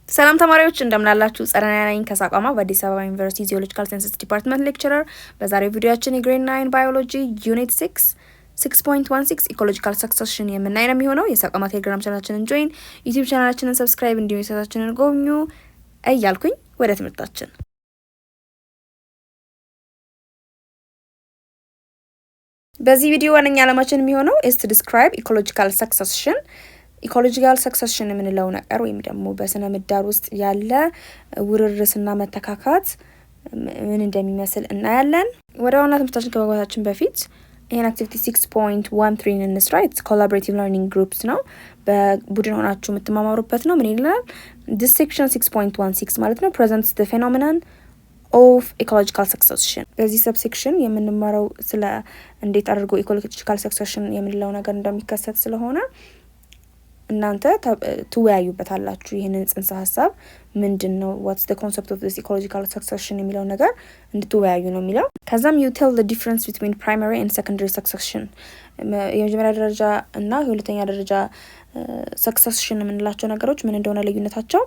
ሰላም ተማሪዎች እንደምናላችሁ ጸረና ነኝ ከሳቋማ በአዲስ አበባ ዩኒቨርሲቲ ጂኦሎጂካል ሳይንስስ ዲፓርትመንት ሌክቸረር። በዛሬው ቪዲዮአችን የግሬድ 9 ባዮሎጂ ዩኒት 6.16 ኢኮሎጂካል ሰክሰሽን የምናይ ነው የሚሆነው። የሳቋማ ቴሌግራም ቻናላችንን ጆይን፣ ዩቲዩብ ቻናላችንን ሰብስክራይብ እንዲሁም የሳታችንን ጎብኙ እያልኩኝ ወደ ትምህርታችን በዚህ ቪዲዮ ዋነኛ ዓላማችን የሚሆነው is to describe ecological succession ኢኮሎጂካል ሰክሰሽን የምንለው ነገር ወይም ደግሞ በስነ ምህዳር ውስጥ ያለ ውርርስና መተካካት ምን እንደሚመስል እናያለን። ወደ ዋና ትምህርታችን ከመግባታችን በፊት ይሄን አክቲቪቲ 6.13 እንስራ። ኢትስ ኮላቦሬቲቭ ለርኒንግ ግሩፕስ ነው። በቡድን ሆናችሁ የምትማማሩበት ነው። ምን ይላል? this section 6.16 ማለት ነው presents the phenomenon of ecological succession። በዚህ ሰብሴክሽን የምንማረው ስለ እንዴት አድርጎ ኢኮሎጂካል ሰክሰሽን የምንለው ነገር እንደሚከሰት ስለሆነ እናንተ ትወያዩበታላችሁ። ይሄንን ጽንሰ ሀሳብ ምንድነው what's the concept of this ecological succession የሚለው ነገር እንድትወያዩ ነው የሚለው። ከዛም you tell the difference between primary and secondary succession የመጀመሪያ ደረጃ እና የሁለተኛ ደረጃ succession የምንላቸው ነገሮች ምን እንደሆነ ልዩነታቸው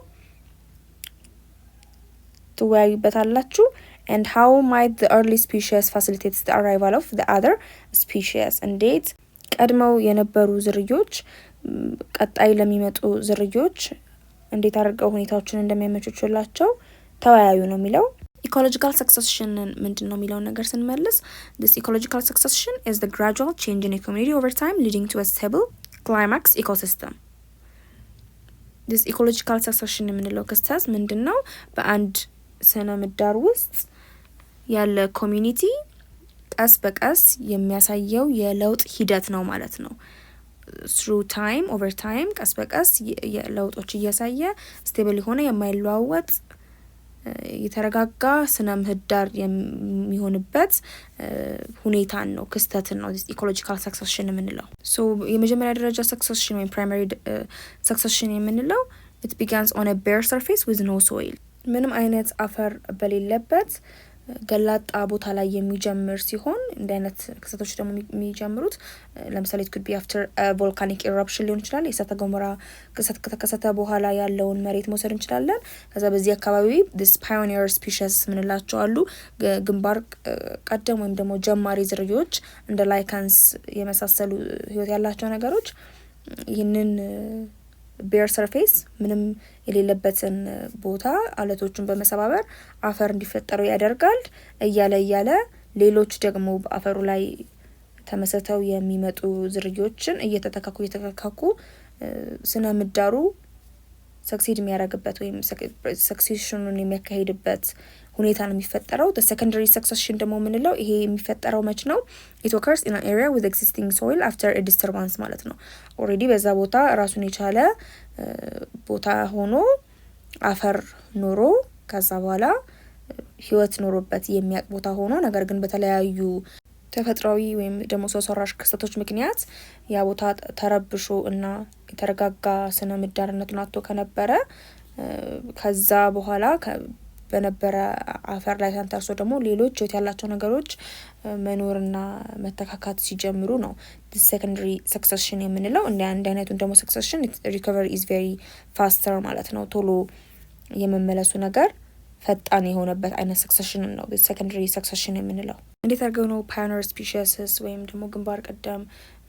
ትወያዩበታላችሁ። and how might the early species facilitate the arrival of the other species እንዴት ቀድመው የነበሩ ዝርዮች ቀጣይ ለሚመጡ ዝርዮች እንዴት አድርገው ሁኔታዎችን እንደሚያመቻቹላቸው ተወያዩ ነው የሚለው። ኢኮሎጂካል ሰክሰሽን ምንድነው የሚለው ነገር ስንመልስ this ecological succession is the gradual change in a community over time leading to a stable climax ecosystem። this ecological succession የምንለው ክስተት ምንድነው? በአንድ ስነ ምህዳር ውስጥ ያለ ኮሚኒቲ ቀስ በቀስ የሚያሳየው የለውጥ ሂደት ነው ማለት ነው። through time over time ቀስ በቀስ ለውጦች እያሳየ ስቴብል የሆነ የማይለዋወጥ የተረጋጋ ስነ ምህዳር የሚሆንበት ሁኔታን ነው ክስተትን ነው ኢኮሎጂካል ሰክሰሽን የምንለው። ሶ የመጀመሪያ ደረጃ ሰክሰሽን ወይም ፕራይመሪ ሰክሰሽን የምንለው it begins on a bare surface with no soil ምንም አይነት አፈር በሌለበት ገላጣ ቦታ ላይ የሚጀምር ሲሆን እንደ አይነት ክስተቶች ደግሞ የሚጀምሩት ለምሳሌ it could be after a volcanic eruption ሊሆን ይችላል። የእሳተ ገሞራ ክስተት ከተከሰተ በኋላ ያለውን መሬት መውሰድ እንችላለን። ከዛ በዚህ አካባቢ this pioneer species ምንላቸው አሉ ግንባር ቀደም ወይም ደግሞ ጀማሪ ዝርዮች እንደ ላይካንስ የመሳሰሉ ህይወት ያላቸው ነገሮች ይህንን ቤር ሰርፌስ ምንም የሌለበትን ቦታ አለቶቹን በመሰባበር አፈር እንዲፈጠሩ ያደርጋል። እያለ ሌሎች ደግሞ በአፈሩ ላይ ተመሰተው የሚመጡ ዝርዮችን እየተተካኩ ስነ ምህዳሩ ሰክሲድ የሚያደርግበት ወይም ሰክሴሽኑን የሚያካሂድበት ሁኔታ ነው የሚፈጠረው። the secondary succession ደግሞ ምንለው ይሄ የሚፈጠረው መች ነው? it occurs in an area with existing soil after a disturbance ማለት ነው። ኦሬዲ በዛ ቦታ ራሱን የቻለ ቦታ ሆኖ አፈር ኖሮ ከዛ በኋላ ህይወት ኖሮበት የሚያቅ ቦታ ሆኖ ነገር ግን በተለያዩ ተፈጥሯዊ ወይም ደግሞ ሰው ሰራሽ ክስተቶች ምክንያት ያ ቦታ ተረብሾ እና የተረጋጋ ስነ ምህዳርነቱን አጥቶ ከነበረ ከዛ በኋላ በነበረ አፈር ላይ ተንተርሶ ደግሞ ሌሎች ህይወት ያላቸው ነገሮች መኖርና መተካካት ሲጀምሩ ነው the secondary succession የምንለው። እንደ አንድ አይነቱን ደግሞ succession recovery is very faster ማለት ነው። ቶሎ የመመለሱ ነገር ፈጣን የሆነበት አይነት ሰክሰሽን ነው the secondary succession የምንለው። እንዴት አድርገው ነው pioneer species ወይም ደግሞ ግንባር ቀደም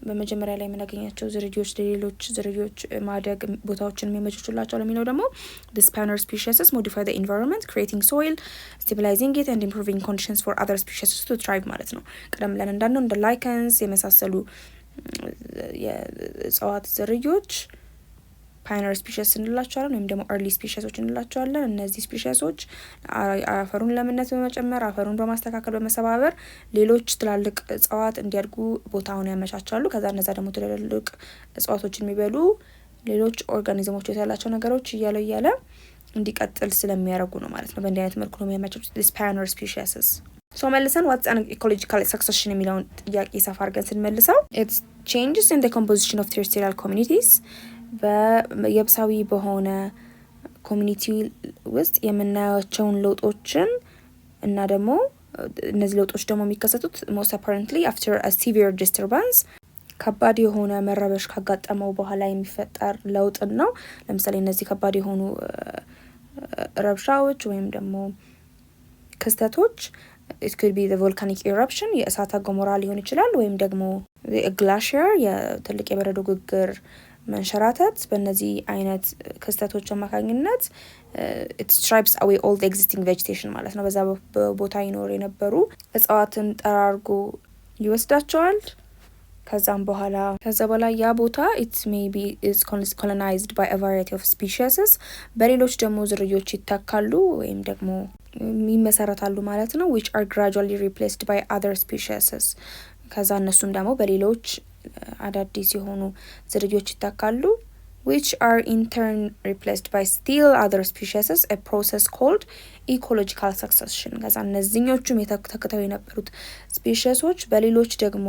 በመጀመሪያ ላይ የምናገኛቸው ዝርዮች ለሌሎች ዝርዮች ማደግ ቦታዎችን የሚያመቻቹላቸው ለሚለው ደግሞ this pioneer species modify the environment creating soil stabilizing it and improving conditions for other species to thrive ማለት ነው። ቀደም ብለን እንዳልነው እንደ ላይከንስ የመሳሰሉ የእጽዋት ዝርዮች pioneer species እንላቸዋለን ወይም ደግሞ early species እንላቸዋለን። እነዚህ species አፈሩን ለምነት በመጨመር አፈሩን በማስተካከል በመሰባበር ሌሎች ትላልቅ እጽዋት እንዲያድጉ ቦታውን ያመቻቻሉ። ከዛ እነዛ ደግሞ ትላልቅ እጽዋቶችን የሚበሉ ሌሎች ኦርጋኒዝሞች ያላቸው ነገሮች እያለ እንዲቀጥል ስለሚያደርጉ ነው ማለት ነው። በእንዲህ አይነት መልኩ ነው የሚያመቻቹት this pioneer species። ሶ መልሰን what's an ecological succession የሚለውን ጥያቄ ሰፋ አድርገን ስንመልሰው it changes in the composition of terrestrial communities በየብሳዊ በሆነ ኮሚኒቲ ውስጥ የምናያቸውን ለውጦችን እና ደግሞ እነዚህ ለውጦች ደግሞ የሚከሰቱት most apparently after a severe disturbance ከባድ የሆነ መረበሽ ካጋጠመው በኋላ የሚፈጠር ለውጥ ነው። ለምሳሌ እነዚህ ከባድ የሆኑ ረብሻዎች ወይም ደግሞ ክስተቶች it could be the volcanic eruption የእሳተ ገሞራ ሊሆን ይችላል ወይም ደግሞ glacier የትልቅ የበረዶ ግግር መንሸራተት በእነዚህ አይነት ክስተቶች አማካኝነት it stripes away all the existing vegetation ማለት ነው። በዛ ቦታ ይኖር የነበሩ እጽዋትን ጠራርጎ ይወስዳቸዋል። ከዛ በኋላ ያ ቦታ it may be is colonized by a variety of species በሌሎች ደግሞ ዝርዮች ይተካሉ ወይም ደግሞ ይመሰረታሉ ማለት ነው which are gradually replaced by other species ከዛ እነሱም ደግሞ በሌሎች አዳዲስ የሆኑ ዝርዮች ይተካሉ which are in turn replaced by still other species a process called ecological succession ከዛ እነዚህኞቹም ተከታታይ የነበሩት ስፔሺሶች በሌሎች ደግሞ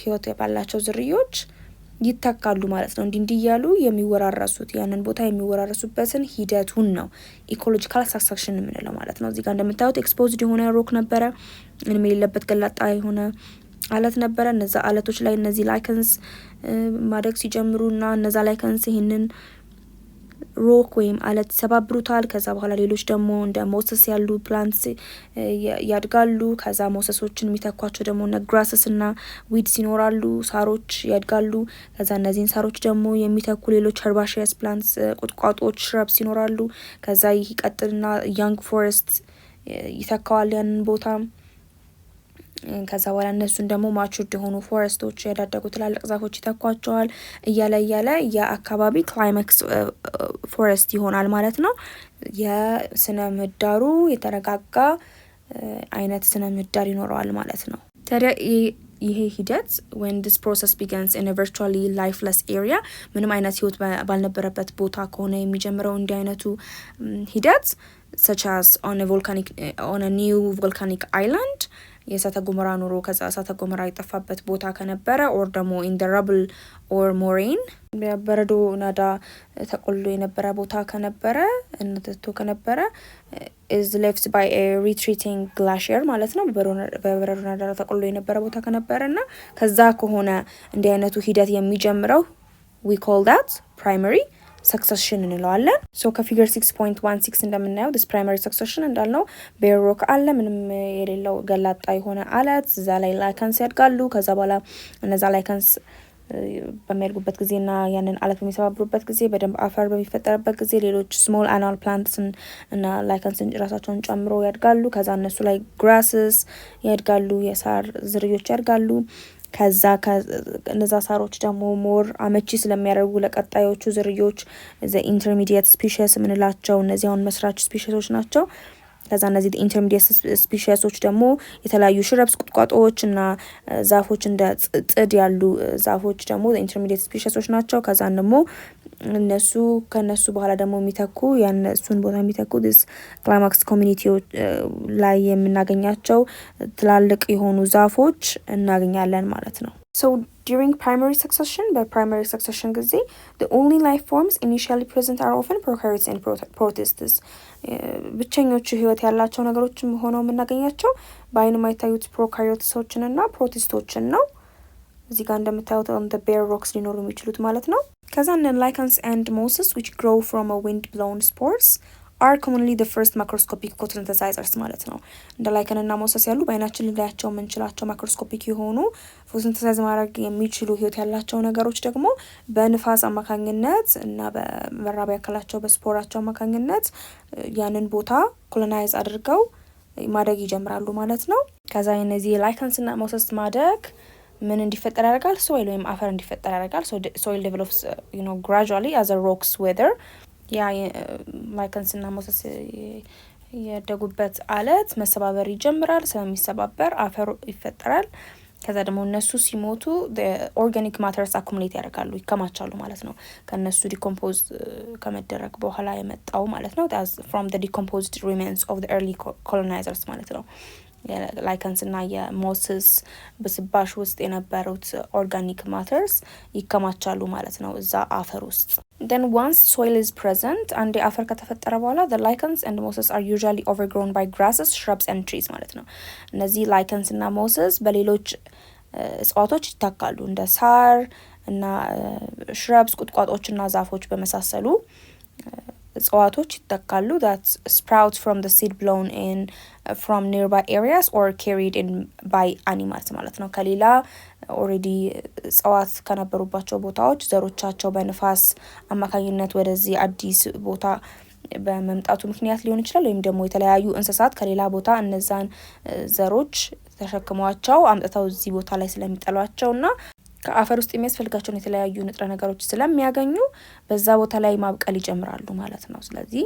ህይወት ባላቸው ዝርዮች ይተካሉ ማለት ነው። እንዲህ ያሉ የሚወራረሱት ያንን ቦታ የሚወራረሱበትን ሂደቱን ነው ኢኮሎጂካል ሰክሰሽን የምንለው ማለት ነው። እዚህ ጋር እንደምታዩት ኤክስፖዝድ የሆነ ሮክ ነበረ፣ ምንም የሌለበት ገላጣ የሆነ አለት ነበረ። እነዛ አለቶች ላይ እነዚህ ላይከንስ ማደግ ሲጀምሩና እነዛ ላይከንስ ይሄንን ሮክ ወይም አለት ሰባብሩታል። ከዛ በኋላ ሌሎች ደግሞ እንደ ሞሰስ ያሉ ፕላንትስ ያድጋሉ። ከዛ ሞሰሶችን የሚተኳቸው ደግሞ ነግራስስ እና ዊድስ ይኖራሉ፣ ሳሮች ያድጋሉ። ከዛ እነዚህን ሳሮች ደግሞ የሚተኩ ሌሎች ሄርባሺየስ ፕላንትስ ቁጥቋጦች ሽረብስ ይኖራሉ። ከዛ ይህ ቀጥልና ያንግ ፎረስት ይተካዋል ያንን ቦታ። ከዛ በኋላ እነሱን ደግሞ ማቹርድ የሆኑ ፎረስቶች ያዳደጉ ትላልቅ ዛፎች ይተኳቸዋል። እያለ የአካባቢ ክላይማክስ ፎረስት ይሆናል ማለት ነው። የስነ ምህዳሩ የተረጋጋ አይነት ስነ ምህዳር ይኖረዋል ማለት ነው። ታዲያ ይሄ ሂደት when this process begins in a virtually lifeless area ምንም አይነት ህይወት ባልነበረበት ቦታ ከሆነ የሚጀምረው እንዲህ አይነቱ ሂደት such as on a new volcanic island የእሳተ ገሞራ ኑሮ ከዛ እሳተ ገሞራ የጠፋበት ቦታ ከነበረ or ደግሞ in the rubble or moraine በበረዶ ናዳ ተቆልሎ የነበረ ቦታ ከነበረ ከነበረ is left by a retreating glacier ማለት ነው። በበረዶ ናዳ ተቆልሎ የነበረ ቦታ ከነበረና ከዛ ከሆነ እንዲህ አይነቱ ሂደት የሚጀምረው we call that primary succession እንለዋለን። ሶ ከፊገር 6.16 እንደምናየው this primary succession እንዳልነው bare rock አለ፣ ምንም የሌለው ገላጣ የሆነ አለት፣ እዛ ላይ ላይከንስ ያድጋሉ። ከዛ በኋላ እነዛ ላይከንስ በሚያድጉበት ጊዜና ያንን አለት በሚሰባብሩበት ጊዜ በደንብ አፈር በሚፈጠርበት ጊዜ ሌሎች small annual plants እና ላይከንስን ራሳቸውን ጨምሮ ያድጋሉ። ከዛ እነሱ ላይ grasses ያድጋሉ፣ የሳር ዝርዮች ያድጋሉ። ከዛ እነዛ ሳሮች ደግሞ ሞር አመቺ ስለሚያደርጉ ለቀጣዮቹ ዝርዮች the intermediate species የምንላቸው እነዚህ አሁን መስራች ስፔሺሶች ናቸው። ከዛ እነዚህ ኢንተርሚዲየት ስፔሺሶች ደግሞ የተለያዩ ሽረብስ ቁጥቋጦዎች እና ዛፎች እንደ ጥድ ያሉ ዛፎች ደግሞ ኢንተርሚዲየት ስፔሺሶች ናቸው። ከዛ ደግሞ ከነሱ በኋላ ደግሞ የሚተኩ ያነሱን ቦታ የሚተኩ this climax community ላይ የምናገኛቸው ትላልቅ የሆኑ ዛፎች እናገኛለን ማለት ነው። So during primary succession በprimary succession ጊዜ the only life forms initially present are often prokaryotes and protists ብቸኞቹ ህይወት ያላቸው ነገሮችም ሆነው የምናገኛቸው በአይን የማይታዩት ፕሮካሪዮትሶችን እና ፕሮቲስቶችን ነው። እዚህ ጋር እንደምታዩት on the bare rocks ሊኖሩ የሚችሉት ማለት ነው። ከዛ lichens and mosses which grow from a wind blown spores are commonly the first macroscopic photosynthesizers ማለት ነው። እንደ ላይከን እና ሞሰስ ያሉ በአይናችን ልናያቸው የምንችላቸው ማክሮስኮፒክ የሆኑ ፎቶሲንተሳይዝ ማድረግ የሚችሉ ህይወት ያላቸው ነገሮች ደግሞ በንፋስ አማካኝነት እና በመራቢያ አካላቸው በስፖራቸው አማካኝነት ያንን ቦታ ኮሎናይዝ አድርገው ማደግ ይጀምራሉ ማለት ነው። ከዛ እነዚህ ላይከንስ እና ሞሰስ ማደግ ምን እንዲፈጠር ያደርጋል? ሶይል ወይም አፈር እንዲፈጠር ያደርጋል። soil develops gradually as a rocks weather ያ ላይከንስ እና ሞሰስ ያደጉበት አለት መሰባበር ይጀምራል። ስለሚሰባበር አፈር ይፈጠራል። ከዛ ደግሞ እነሱ ሲሞቱ ኦርጋኒክ ማተርስ አኩሙሌት ያደርጋሉ፣ ይከማቻሉ ማለት ነው። ከነሱ ዲኮምፖዝ ከመደረግ በኋላ የመጣው ማለት ነው from the decomposed remains of the early colonizers ማለት ነው። ላይከንስ እና የሞሰስ በስባሽ ውስጥ የነበሩት ኦርጋኒክ ማተርስ ይከማቻሉ ማለት ነው እዛ አፈር ውስጥ። then once soil is present አንዴ አፈር ከተፈጠረ በኋላ the lichens and mosses are usually overgrown by grasses, shrubs and trees ማለት ነው። እነዚህ ላይከንስ እና ሞሰስ በሌሎች እጽዋቶች ይተካሉ እንደ ሳር እና ሽረብስ ቁጥቋጦች እና ዛፎች በመሳሰሉ እጽዋቶች ይተካሉ that sprout from the seed blown in from nearby areas or carried in by animals ማለት ነው። ከሌላ ኦሬዲ እጽዋት ከነበሩባቸው ቦታዎች ዘሮቻቸው በንፋስ አማካኝነት ወደዚህ አዲስ ቦታ በመምጣቱ ምክንያት ሊሆን ይችላል። ወይም ደግሞ የተለያዩ እንስሳት ከሌላ ቦታ እነዛን ዘሮች ተሸክሟቸው አምጥተው እዚህ ቦታ ላይ ስለሚጠሏቸውና ከአፈር ውስጥ የሚያስፈልጋቸውን የተለያዩ ንጥረ ነገሮች ስለሚያገኙ በዛ ቦታ ላይ ማብቀል ይጀምራሉ ማለት ነው። ስለዚህ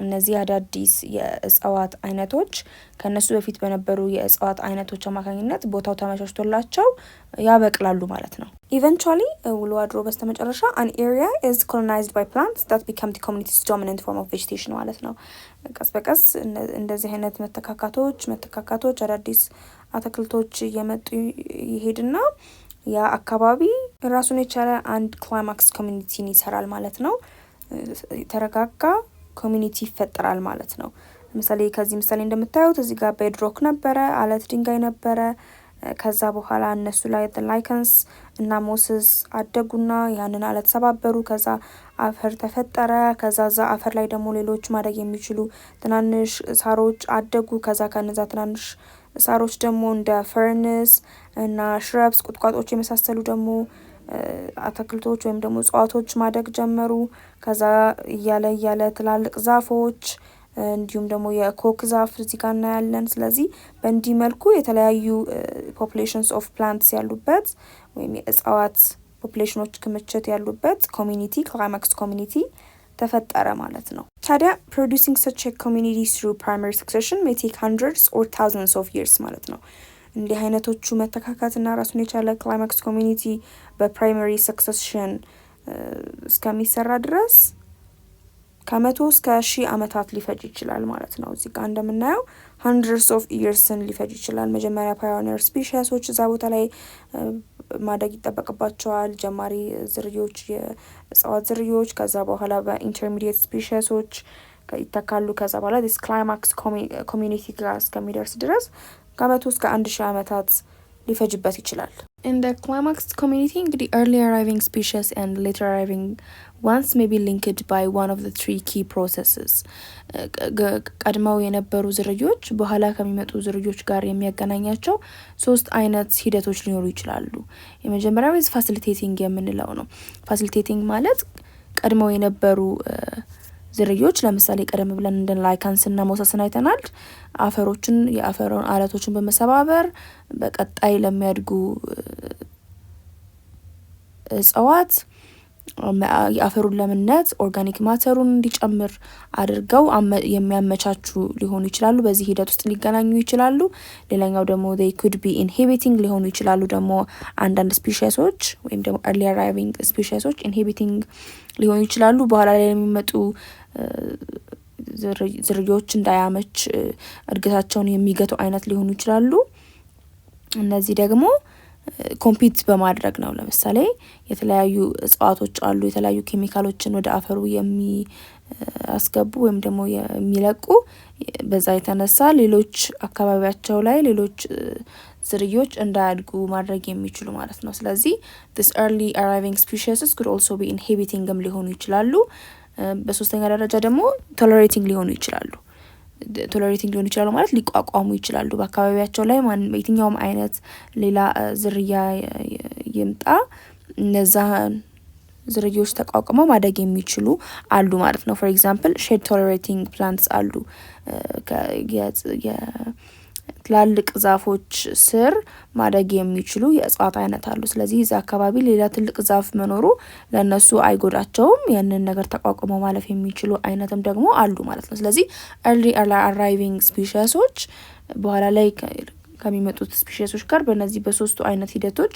እነዚህ አዳዲስ የእጽዋት አይነቶች ከነሱ በፊት በነበሩ የእጽዋት አይነቶች አማካኝነት ቦታው ተመቻችቶላቸው ያበቅላሉ ማለት ነው። ኢቨንቹዋሊ ውሎ አድሮ በስተመጨረሻ an area is colonized by plants that become the community's dominant form of vegetation ማለት ነው። ቀስ በቀስ እንደዚህ አይነት መተካካቶች አዳዲስ አትክልቶች እየመጡ ይሄድና ያ አካባቢ ራሱን የቻለ አንድ ክላይማክስ ኮሚኒቲን ይሰራል ማለት ነው። ተረጋጋ ኮሚኒቲ ይፈጠራል ማለት ነው። ለምሳሌ ከዚህ ምሳሌ እንደምታዩት እዚህ ጋር ቤድሮክ ነበረ፣ አለት ድንጋይ ነበረ። ከዛ በኋላ እነሱ ላይ ላይከንስ እና ሞስስ አደጉና ያንን አለት ሰባበሩ። ከዛ አፈር ተፈጠረ። ከዛ አፈር ላይ ደግሞ ሌሎች ማደግ የሚችሉ ትናንሽ ሳሮች አደጉ። ከዛ ከነዛ ትናንሽ ሳሮች ደግሞ እንደ ፈርንስ እና ሽረብስ ቁጥቋጦች የመሳሰሉ ደግሞ አትክልቶች ወይም ደግሞ እጽዋቶች ማደግ ጀመሩ። ከዛ እያለ ትላልቅ ዛፎች እንዲሁም ደግሞ የኮክ ዛፍ እዚህ ጋር እናያለን። ስለዚህ በእንዲህ መልኩ የተለያዩ ፖፑሌሽንስ ኦፍ ፕላንትስ ያሉበት ወይም የእጽዋት ፖፑሌሽኖች ክምችት ያሉበት ኮሚኒቲ ክላይማክስ ኮሚኒቲ ተፈጠረ ማለት ነው። ታዲያ producing such a community through primary succession may take hundreds or thousands of years ማለት ነው። እንዲህ አይነቶቹ መተካካትና ራሱን የቻለ ክላይማክስ ኮሚኒቲ በፕራይመሪ ሰክሰሽን እስከሚሰራ ድረስ ከ100 እስከ 1000 ዓመታት ሊፈጅ ይችላል ማለት ነው። እዚህ ጋር እንደምናየው hundreds of yearsን ሊፈጅ ይችላል። መጀመሪያ ፓዮኒር ስፒሺሶች እዛ ቦታ ላይ ማደግ ይጠበቅባቸዋል። ጀማሪ ዝርዮች የእጽዋት ዝርዮች ከዛ በኋላ በኢንተርሚዲየት ስፒሺሶች ይተካሉ። ከዛ በኋላ this climax community ጋር እስከሚደርስ ድረስ ከ100 እስከ 1000 ዓመታት ሊፈጅበት ይችላል። In the climax community እንግዲህ early arriving species and later arriving ones may be linked by one of the three key processes ቀድመው የነበሩ ዝርዮች በኋላ ከሚመጡ ዝርዮች ጋር የሚያገናኛቸው 3 አይነት ሂደቶች ሊኖሩ ይችላሉ። የመጀመሪያው is facilitating የምንለው ነው። facilitating ማለት ቀድመው የነበሩ ዝርዮች ለምሳሌ ቀደም ብለን እንደ ላይካንስና ሞሰስን አይተናል። የአፈሩን አለቶችን በመሰባበር በቀጣይ ለሚያድጉ እጽዋት የአፈሩን ለምነት ኦርጋኒክ ማተሩን እንዲጨምር አድርገው የሚያመቻቹ ሊሆኑ ይችላሉ። በዚህ ሂደት ውስጥ ሊገናኙ ይችላሉ። ሌላኛው ደግሞ they could be inhibiting ሊሆኑ ይችላሉ። ደግሞ አንዳንድ ስፒሺሶች ወይም ደግሞ early arriving ስፒሺሶች inhibiting ሊሆኑ ይችላሉ። በኋላ ላይ የሚመጡ ዝርዮች እንዳያመች እድገታቸውን የሚገቱ አይነት ሊሆኑ ይችላሉ። እነዚህ ደግሞ ኮምፒት በማድረግ ነው። ለምሳሌ የተለያዩ እጽዋቶች አሉ የተለያዩ ኬሚካሎችን ወደ አፈሩ የሚያስገቡ ወይም ደግሞ የሚለቁ። በዛ የተነሳ ሌሎች አካባቢያቸው ላይ ሌሎች ዝርዮች እንዳያድጉ ማድረግ የሚችሉ ማለት ነው። ስለዚህ this early arriving species could also be inhibitingም ሊሆኑ ይችላሉ። በሶስተኛ ደረጃ ደግሞ tolerating ሊሆኑ ይችላሉ። ቶለሬቲንግ ሊሆኑ ይችላሉ ማለት ሊቋቋሙ ይችላሉ። በአካባቢያቸው ላይ የትኛውም አይነት ሌላ ዝርያ ይምጣ እነዛ ዝርያዎች ተቋቁመው ማደግ የሚችሉ አሉ ማለት ነው። ፎር ኤግዛምፕል ሼድ ቶለሬቲንግ ፕላንትስ አሉ። ትላልቅ ዛፎች ስር ማደግ የሚችሉ የእጽዋት አይነት አሉ። ስለዚህ እዛ አካባቢ ሌላ ትልቅ ዛፍ መኖሩ ለነሱ አይጎዳቸውም። ያንን ነገር ተቋቁመው ማለፍ የሚችሉ አይነትም ደግሞ አሉ ማለት ነው። ስለዚህ early arriving ስፒሺሶች በኋላ ላይ ከሚመጡት ስፒሺሶች ጋር በእነዚህ በሶስቱ አይነት ሂደቶች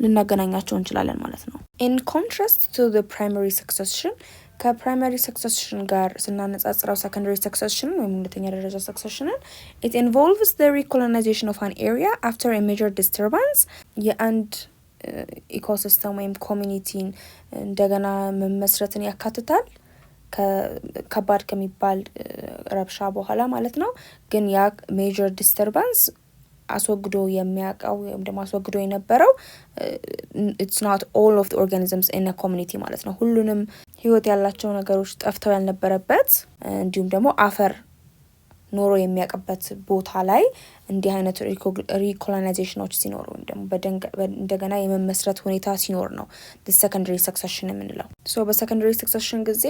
ልናገናኛቸው እንችላለን ማለት ነው። In contrast to the primary succession ከፕራይመሪ ሰክሰሽን ጋር ስናነጻጽረው ሰከንደሪ ሰክሰሽን ወይም ሁለተኛ ደረጃ ሰክሰሽንን it involves the recolonization of an area after a major disturbance የአንድ ኢኮሲስተም ወይም ኮሚኒቲን እንደገና መመስረትን ያካትታል። ከባድ ከሚባል ረብሻ በኋላ ማለት ነው። ግን ያ ሜጀር ዲስተርባንስ አስወግዶ የሚያውቀው ወይም ደግሞ አስወግዶ የነበረው it's not all of the organisms in a community ማለት ነው። ሁሉንም ህይወት ያላቸው ነገሮች ጠፍተው ያልነበረበት እንዲሁም ደግሞ አፈር ኖሮ የሚያውቅበት ቦታ ላይ እንዲህ አይነት ሪኮሎናይዜሽኖች ሲኖሩ ወይም ደግሞ እንደገና የመመስረት ሁኔታ ሲኖር ነው ሰከንደሪ ሰክሰሽን የምንለው። በሰከንደሪ ሰክሰሽን ጊዜ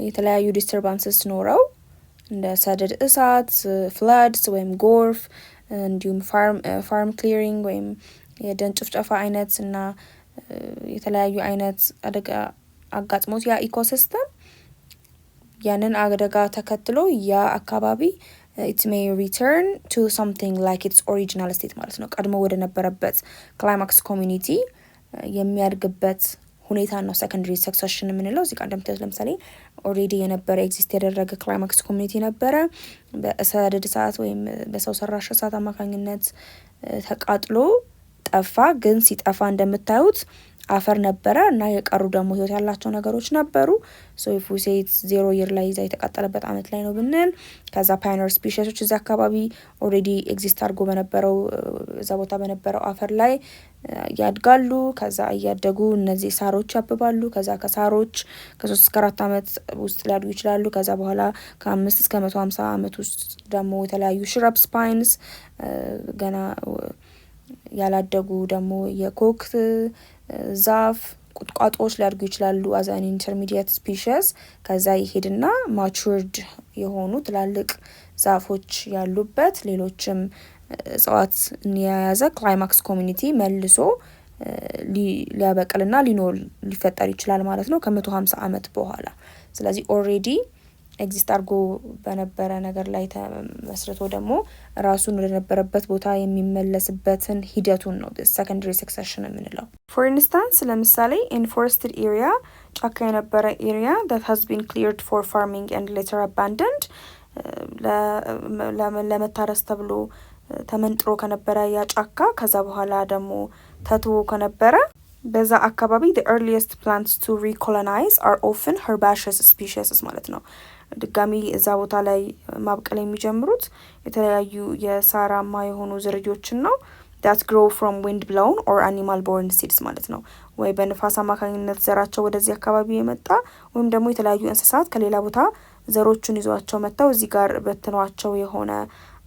የተለያዩ ዲስተርባንስስ ኖረው እንደ ሰደድ እሳት፣ ፍላድስ ወይም ጎርፍ እንዲሁም ፋርም ክሊሪንግ ወይም የደን ጭፍጨፋ አይነት እና የተለያዩ አይነት አደጋ አጋጥሞት ያ ኢኮሲስተም ያንን አደጋ ተከትሎ ያ አካባቢ it may return to something like its original state ማለት ነው። ቀድሞ ወደ ነበረበት ክላይማክስ ኮሚኒቲ የሚያድግበት ሁኔታ ነው ሰከንደሪ ሰክሰሽን የምንለው። እዚህ ጋር እንደምታዩት ለምሳሌ ኦልሬዲ የነበረ ኤግዚስት ያደረገ ክላይማክስ ኮሚኒቲ ነበረ። በሰደድ እሳት ወይም በሰው ሰራሽ እሳት አማካኝነት ተቃጥሎ ጠፋ። ግን ሲጠፋ እንደምታዩት አፈር ነበረ እና የቀሩ ደግሞ ህይወት ያላቸው ነገሮች ነበሩ። ኢፍ ዊ ሴይ 0 year ላይ እዛ የተቃጠለበት አመት ላይ ነው ብንል ከዛ ፓዮኒር ስፒሺሶች እዛ አካባቢ ኦልሬዲ ኤግዚስት አድርጎ በነበረው እዛ ቦታ በነበረው አፈር ላይ ያድጋሉ። ከዛ እያደጉ እነዚህ ሳሮች ያብባሉ። ከዛ ከሳሮች ከ3 እስከ 4 አመት ውስጥ ሊያድጉ ይችላሉ። ከዛ በኋላ ከ5 እስከ 150 አመት ውስጥ ደግሞ የተለያዩ ሽረፕስ ፓይንስ ገና ያላደጉ ደግሞ የኮክ ዛፍ ቁጥቋጦዎች ሊያድጉ ይችላሉ as an intermediate species። ከዛ ይሄድና ማቹርድ የሆኑ ትላልቅ ዛፎች ያሉበት ሌሎችም እጽዋት የያዘ ክላይማክስ ኮሚኒቲ መልሶ ሊያበቅልና ሊፈጠር ይችላል ማለት ነው ከ150 አመት በኋላ። ስለዚህ ኦልሬዲ ኤግዚስት አድርጎ በነበረ ነገር ላይ ተመስርቶ ደግሞ ራሱን ወደነበረበት ቦታ የሚመለስበትን ሂደቱን ነው ሰከንደሪ ሰክሰሽን የምንለው። ፎር ኢንስታንስ ለምሳሌ ኢን ፎረስትድ ኤሪያ ጫካ የነበረ ኤሪያ that has been cleared for farming and later abandoned ለመታረስ ተብሎ ተመንጥሮ ከነበረ ያ ጫካ ከዛ በኋላ ደግሞ ተትዎ ከነበረ በዛ አካባቢ the earliest plants to recolonize are often herbaceous species ማለት ነው። ድጋሚ እዛ ቦታ ላይ ማብቀል የሚጀምሩት የተለያዩ የሳራማ የሆኑ ዝርዮችን ነው that grow from wind blown or animal born seeds ማለት ነው። ወይ በንፋስ አማካኝነት ዘራቸው ወደዚህ አካባቢ የመጣ ወይም ደግሞ የተለያዩ እንስሳት ከሌላ ቦታ ዘሮቹን ይዟቸው መጥተው እዚህ ጋር በትኗቸው የሆነ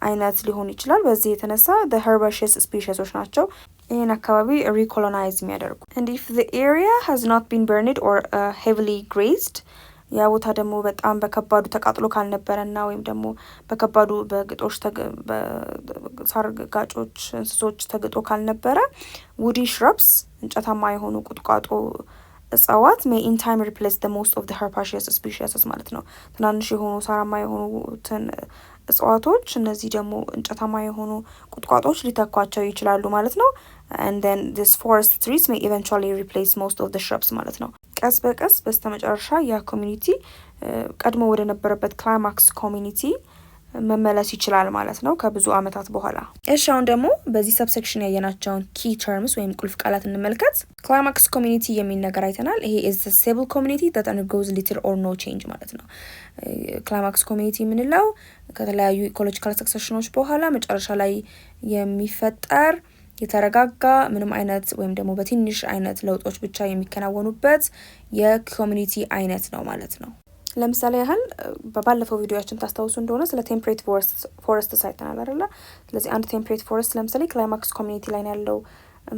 አይነት ሊሆን ይችላል። በዚህ የተነሳ the herbaceous species ናቸው ይህን አካባቢ recolonize የሚያደርጉ። and if the area has not been burned or heavily grazed ያ ቦታ ደግሞ በጣም በከባዱ ተቃጥሎ ካልነበረና ወይም ደግሞ በከባዱ በግጦሽ ሳር ጋጮች እንስሶች ተግጦ ካልነበረ woody shrubs እንጨታማ የሆኑ ቁጥቋጦ እጽዋት may in time replace the most of the herbaceous species ማለት ነው። ትናንሽ የሆኑ ሳራማ የሆኑትን እጽዋቶች እነዚህ ደግሞ እንጨታማ የሆኑ ቁጥቋጦች ሊተኳቸው ይችላሉ ማለት ነው። and then this forest trees may eventually replace most of the shrubs ማለት ነው። ቀስ በቀስ በስተመጨረሻ ያ ኮሚኒቲ ቀድሞ ወደ ነበረበት ክላይማክስ ኮሚኒቲ መመለስ ይችላል ማለት ነው ከብዙ አመታት በኋላ። እሺ አሁን ደግሞ በዚህ ሰብሴክሽን ያየናቸውን ኪ ተርምስ ወይም ቁልፍ ቃላት እንመልከት። ክላይማክስ ኮሚኒቲ የሚል ነገር አይተናል። ይሄ is a stable community that undergoes little or no change ማለት ነው። ክላይማክስ ኮሚኒቲ የምንለው ከተለያዩ ኢኮሎጂካል ሰክሰሽኖች በኋላ መጨረሻ ላይ የሚፈጠር የተረጋጋ ምንም አይነት ወይም ደግሞ በትንሽ አይነት ለውጦች ብቻ የሚከናወኑበት የኮሚኒቲ አይነት ነው ማለት ነው። ለምሳሌ ያህል በባለፈው ቪዲዮአችን ታስታውሱ እንደሆነ ስለ ቴምፕሬት ፎረስት ሳይተናል አይደለ? ስለዚህ አንድ ቴምፕሬት ፎረስት ለምሳሌ ክላይማክስ ኮሚኒቲ ላይ ያለው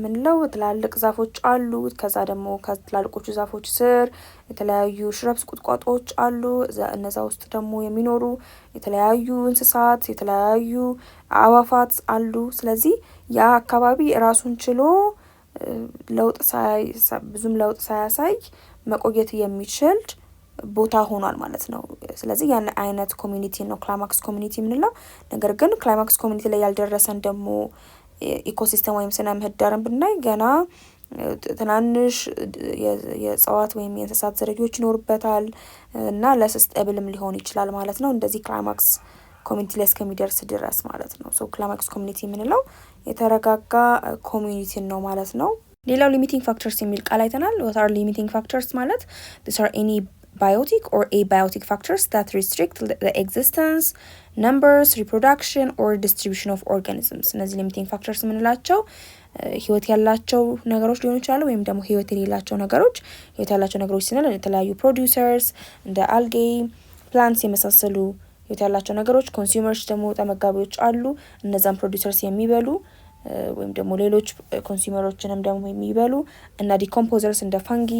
ምንለው ትላልቅ ዛፎች አሉ። ከዛ ደግሞ ከትላልቆቹ ዛፎች ስር የተለያዩ ሽረብስ ቁጥቋጦዎች አሉ። እነዛ ውስጥ ደግሞ የሚኖሩ የተለያዩ እንስሳት፣ የተለያዩ አዕዋፋት አሉ። ስለዚህ ያ አካባቢ ራሱን ችሎ ብዙም ለውጥ ሳያሳይ መቆየት የሚችል ቦታ ሆኗል ማለት ነው። ስለዚህ ያን አይነት ኮሚኒቲ ነው ክላይማክስ ኮሚኒቲ የምንለው። ነገር ግን ክላይማክስ ኮሚኒቲ ላይ ያልደረሰን ደግሞ ኢኮሲስተም ወይም ስነ ምህዳርን ብናይ ገና ትናንሽ የእጽዋት ወይም የእንስሳት ዝርያዎች ይኖርበታል እና ለሰስቴብልም ሊሆን ይችላል ማለት ነው። እንደዚህ ክላይማክስ ኮሚኒቲ ላይ እስከሚደርስ ድረስ ማለት ነው። ሶ ክላይማክስ ኮሚኒቲ የምንለው የተረጋጋ ኮሚኒቲ ነው ማለት ነው። ሌላው ሊሚቲንግ ፋክተርስ የሚል ቃል አይተናል። what are limiting factors ማለት these are any biotic or abiotic factors that restrict the existence, numbers, reproduction or distribution of organisms። እነዚህ limiting factors የምንላቸው ህይወት ያላቸው ነገሮች ሊሆኑ ይችላሉ ወይም ደግሞ ህይወት የሌላቸው ነገሮች። ህይወት ያላቸው ነገሮች ስንል የተለያዩ ፕሮዲውሰርስ እንደ አልጌ፣ ፕላንትስ የመሳሰሉ ህይወት ያላቸው ነገሮች። ኮንሱመርስ ደግሞ ተመጋቢዎች አሉ፣ እነዛን ፕሮዲውሰርስ የሚበሉ ወይም ደግሞ ሌሎች ኮንሱመሮችንም ደግሞ የሚበሉ እና ዲኮምፖዘርስ እንደ ፋንጊ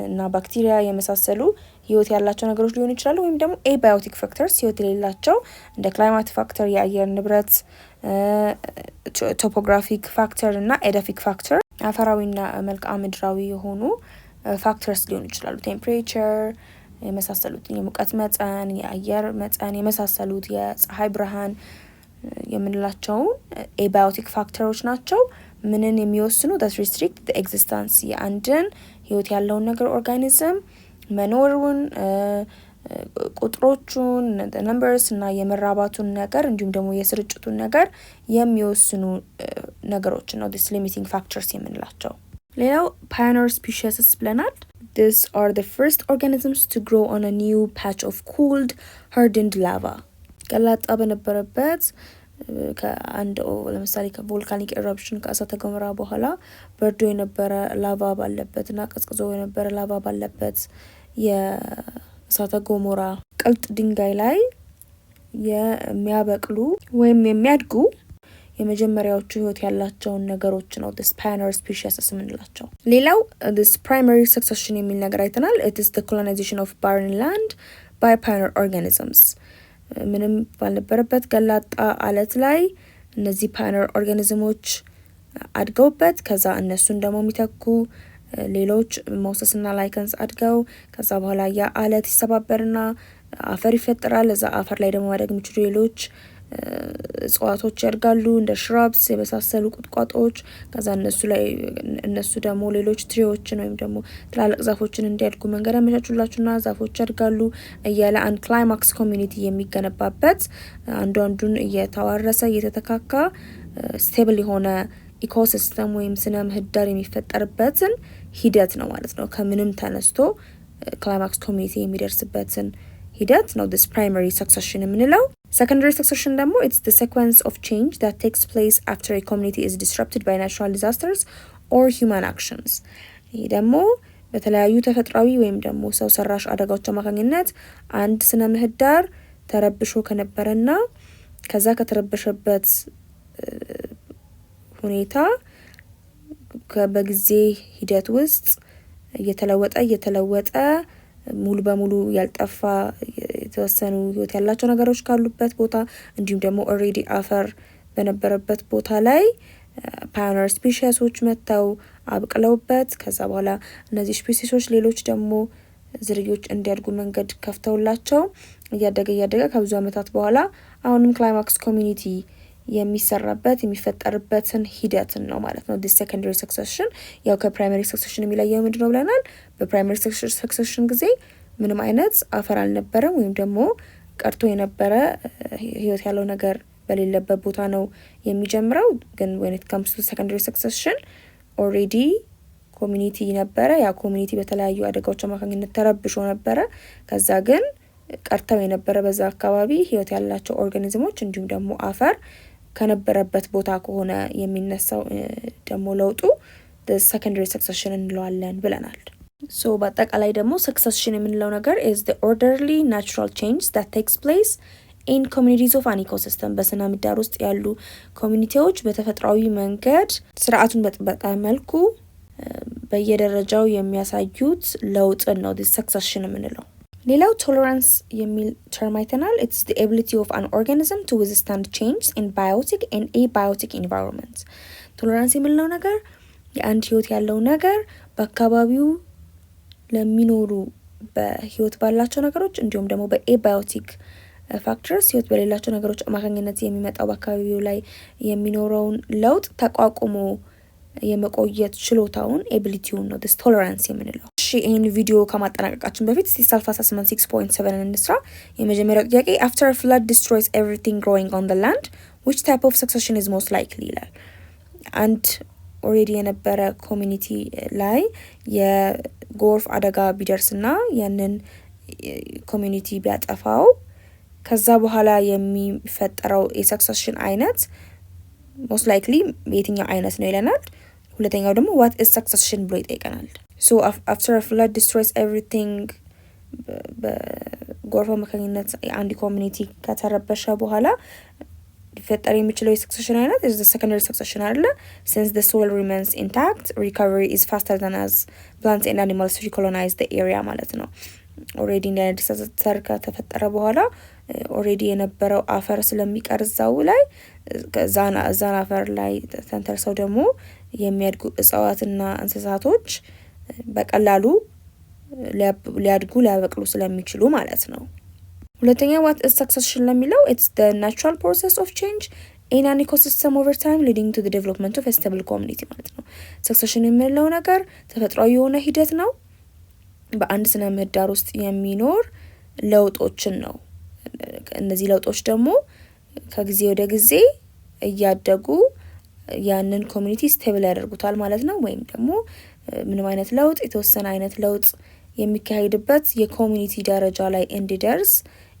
እና ባክቴሪያ የመሳሰሉ ህይወት ያላቸው ነገሮች ሊሆኑ ይችላሉ። ወይም ደግሞ ኤባዮቲክ ፋክተርስ ህይወት የሌላቸው እንደ ክላይማት ፋክተር የአየር ንብረት፣ ቶፖግራፊክ ፋክተር እና ኤዳፊክ ፋክተር አፈራዊና መልክዓ ምድራዊ የሆኑ ፋክተርስ ሊሆኑ ይችላሉ። ቴምፕሬቸር የመሳሰሉት፣ የሙቀት መጠን፣ የአየር መጠን የመሳሰሉት፣ የፀሐይ ብርሃን የምንላቸውን ኤባዮቲክ ፋክተሮች ናቸው። ምንን የሚወስኑ that restrict the existence የአንድን ህይወት ያለውን ነገር ኦርጋኒዝም መኖሩን፣ ቁጥሮቹን ነምበርስ እና የመራባቱን ነገር እንዲሁም ደግሞ የስርጭቱን ነገር የሚወስኑ ነገሮች ነው this limiting factors የምንላቸው። ሌላው pioneer species ብለናል። These are the first organisms to grow on a new patch of cooled hardened lava ቀላጣ በነበረበት ከአንድ ለምሳሌ ከቮልካኒክ ኤረፕሽን ከእሳተ ገሞራ በኋላ በርዶ የነበረ ላቫ ባለበት እና ቀዝቅዞ የነበረ ላቫ ባለበት የእሳተ ገሞራ ቅልጥ ድንጋይ ላይ የሚያበቅሉ ወይም የሚያድጉ የመጀመሪያዎቹ ህይወት ያላቸውን ነገሮች ነው this pioneer species የምንላቸው። ሌላው this primary succession የሚል ነገር አይተናል። it is the colonization of barren land by pioneer organisms ምንም ባልነበረበት ገላጣ አለት ላይ እነዚህ ፓዮኒር ኦርጋኒዝሞች አድገውበት ከዛ እነሱን ደግሞ የሚተኩ ሌሎች ሞሰስና ላይከንስ አድገው ከዛ በኋላ ያ አለት ይሰባበርና አፈር ይፈጠራል። እዛ አፈር ላይ ደግሞ ማደግ የሚችሉ ሌሎች እጽዋቶች ያድጋሉ እንደ ሽራብስ የመሳሰሉ ቁጥቋጦዎች። ከዛ እነሱ ደግሞ ሌሎች ትሪዎችን ወይም ደግሞ ትላልቅ ዛፎችን እንዲያድጉ መንገድ ያመቻቹላችሁና ዛፎች ያድጋሉ እያለ አንድ ክላይማክስ ኮሚኒቲ የሚገነባበት አንዱ አንዱን እየተዋረሰ እየተተካካ ስቴብል የሆነ ኢኮሲስተም ወይም ስነ ምህዳር የሚፈጠርበትን ሂደት ነው ማለት ነው። ከምንም ተነስቶ ክላይማክስ ኮሚኒቲ የሚደርስበትን ሂደት ነው this primary succession የምንለው። secondary succession ደግሞ it's the sequence of change that takes place after a community is disrupted by natural disasters or human actions። ይህ ደግሞ በተለያዩ ተፈጥሯዊ ወይም ደግሞ ሰው ሰራሽ አደጋዎች አማካኝነት አንድ ስነ ምህዳር ተረብሾ ከነበረና ከዛ ከተረበሸበት ሁኔታ በጊዜ ሂደት ውስጥ እየተለወጠ ሙሉ በሙሉ ያልጠፋ የተወሰኑ ህይወት ያላቸው ነገሮች ካሉበት ቦታ እንዲሁም ደግሞ ኦሬዲ አፈር በነበረበት ቦታ ላይ ፓዮኒር ስፒሺሶች መጥተው አብቅለውበት ከዛ በኋላ እነዚህ ስፒሺሶች ሌሎች ደግሞ ዝርዮች እንዲያድጉ መንገድ ከፍተውላቸው እያደገ ከብዙ ዓመታት በኋላ አሁንም ክላይማክስ ኮሚኒቲ የሚሰራበት የሚፈጠርበትን ሂደትን ነው ማለት ነው this secondary succession። ያው ከፕራይመሪ ሰክሰሽን የሚለየው ምንድነው ብለናል? በፕራይመሪ ሰክሰሽን ጊዜ ምንም አይነት አፈር አልነበረም ወይም ደግሞ ቀርቶ የነበረ ህይወት ያለው ነገር በሌለበት ቦታ ነው የሚጀምረው። ግን when it comes to secondary succession already ኮሚኒቲ ነበረ። ያ ኮሚኒቲ በተለያዩ አደጋዎች አማካኝነት ተረብሾ ነበረ። ከዛ ግን ቀርተው የነበረ በዛ አካባቢ ህይወት ያላቸው ኦርጋኒዝሞች እንዲሁም ደግሞ አፈር ከነበረበት ቦታ ከሆነ የሚነሳው ደግሞ ለውጡ the secondary succession እንለዋለን ብለናል። so በአጠቃላይ ደግሞ succession የምንለው ነገር is the orderly natural change that takes place in communities of an ecosystem። በስነ ምህዳር ውስጥ ያሉ ኮሚኒቲዎች በተፈጥሯዊ መንገድ ስርዓቱን በጠበቀ መልኩ በየደረጃው የሚያሳዩት ለውጥን ነው this succession የምንለው። ሌላው ቶለራንስ የሚል ተርም አይተናል። it's the ability of an organism to withstand change in biotic and abiotic environment። ቶለራንስ የምንለው ነገር የአንድ ህይወት ያለው ነገር በአካባቢው ለሚኖሩ በህይወት ባላቸው ነገሮች እንዲሁም ደግሞ በኤባዮቲክ ፋክተርስ ህይወት በሌላቸው ነገሮች አማካኝነት የሚመጣው በአካባቢው ላይ የሚኖረውን ለውጥ ተቋቁሞ የመቆየት ችሎታውን ኤቢሊቲውን ነው this tolerance የምንለው። እሺ ይሄን ቪዲዮ ከማጠናቀቃችን በፊት self assessment 6.7 እንስራ። የመጀመሪያው ጥያቄ after a flood destroys everything growing on the land which type of succession is most likely ይላል። አንድ ኦሬዲ የነበረ ኮሚኒቲ ላይ የጎርፍ አደጋ ቢደርስና ያንን ኮሚኒቲ ቢያጠፋው ከዛ በኋላ የሚፈጠረው የሰክሰሽን አይነት ሞስት ላይክሊ የትኛው አይነት ነው ይለናል። ሁለተኛው ደግሞ what is succession ብሎ ይጠይቀናል። so after a flood destroys everything በጎርፍ አማካኝነት አንድ ኮሚኒቲ ከተረበሸ በኋላ ሊፈጠር የሚችለው የሰክሰሽን አይነት is the secondary succession አይደለ? since the soil remains intact recovery is faster than as plants and animals recolonize the area ማለት ነው። ኦሬዲ እንደ ዲሳስተር ከተፈጠረ በኋላ ኦሬዲ የነበረው አፈር ስለሚቀር እዛው ላይ ዛና አፈር ላይ ተንተርሰው ደግሞ የሚያድጉ እጽዋትና እንስሳቶች በቀላሉ ሊያድጉ ሊያበቅሉ ስለሚችሉ ማለት ነው። ሁለተኛ what is succession ለሚለው it's the natural process of change in an ecosystem over time leading to the development of a stable community ማለት ነው። succession የሚለው ነገር ተፈጥሯዊ የሆነ ሂደት ነው። በአንድ ስነ ምህዳር ውስጥ የሚኖር ለውጦችን ነው። እነዚህ ለውጦች ደግሞ ከጊዜ ወደ ጊዜ እያደጉ ያንን ኮሚኒቲ ስቴብል ያደርጉታል ማለት ነው። ወይም ደግሞ ምንም አይነት ለውጥ የተወሰነ አይነት ለውጥ የሚካሄድበት የኮሚኒቲ ደረጃ ላይ እንዲደርስ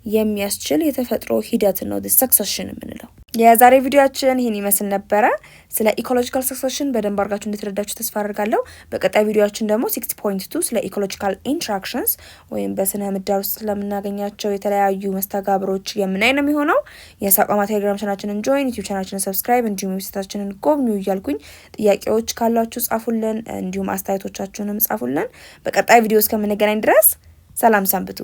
የሚያስችል የተፈጥሮ ሂደት ነው ሰክሰሽን የምንለው። የዛሬ ቪዲዮአችን ይህን ይመስል ነበረ። ስለ ኢኮሎጂካል ሰክሰሽን በደንብ አድርጋችሁ እንድትረዳችሁ ተስፋ አድርጋለሁ። በቀጣይ ቪዲዮአችን ደግሞ 6.2 ስለ ኢኮሎጂካል ኢንተራክሽንስ ወይም በስነ ምህዳር ውስጥ ስለምናገኛቸው የተለያዩ መስተጋብሮች የምናይ ነው የሚሆነው። የሳቋማ ቴሌግራም ቻናላችንን ጆይን፣ ዩቲዩብ ቻናላችንን ሰብስክራይብ፣ እንዲሁም ዌብሳይታችንን ጎብኙ እያልኩኝ ጥያቄዎች ካሏችሁ ጻፉልን፣ እንዲሁም አስተያየቶቻችሁንም ጻፉልን። በቀጣይ ቪዲዮ እስከምንገናኝ ድረስ ሰላም ሰንብቱ።